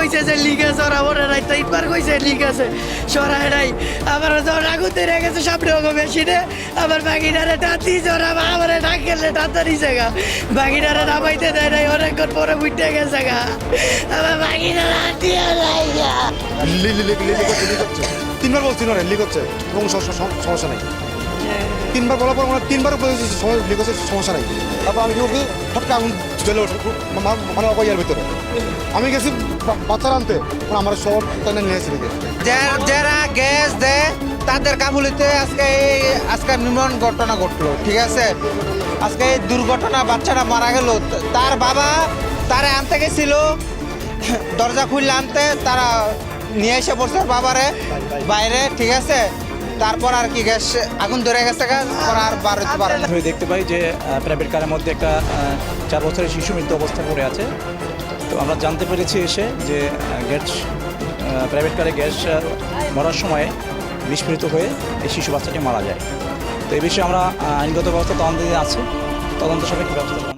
কইছে যে লিক আছে ওরা ওরা নাই, তিনবার কইছে লিক আছে সরাই নাই। আবার যখন আগুন ধরে গেছে সামনে ওগো মেশিনে, আবার বাকিটারে টাতি জোরা আমার ঢাকেলে টাতা নিছে গা, বাকিটারে নামাইতে দেয় নাই, অনেকক্ষণ পরে উঠে গেছে গা, আবার বাকিটারে হাতিয়ে নাই গা। তিনবার বলছি না লিক হচ্ছে এবং সমস্যা নেই, তিনবার বলার পর মানে তিনবার লিক হচ্ছে সমস্যা নেই। তারপর আমি কি করছি সবটা আগুন জ্বলে ওঠে মানে ইয়ার ভিতরে আমি গেছি বাচ্চারা আনতে, আমার সব টানে নিয়ে এসে দিকে যারা গ্যাস দেয় তাদের কাবুলিতে আজকে নির্মম ঘটনা ঘটলো, ঠিক আছে। আজকে এই দুর্ঘটনা বাচ্চাটা মারা গেল, তার বাবা তারা আনতে গেছিল, দরজা খুললে আনতে তারা নিয়ে এসে পড়ছে বাবারে বাইরে, ঠিক আছে। তারপর আর কি গ্যাস আগুন ধরে গেছে, আর বার হতে পারে না। দেখতে পাই যে প্রাইভেট কারের মধ্যে একটা 4 বছরের শিশু মৃত্যু অবস্থা পড়ে আছে। তো আমরা জানতে পেরেছি এসে যে গ্যাস প্রাইভেট কারে গ্যাস মরার সময় বিস্ফোরিত হয়ে এই শিশু বাচ্চাটি মারা যায়। তো এই বিষয়ে আমরা আইনগত ব্যবস্থা তদন্ত আছে, তদন্ত সাপেক্ষে ব্যবস্থা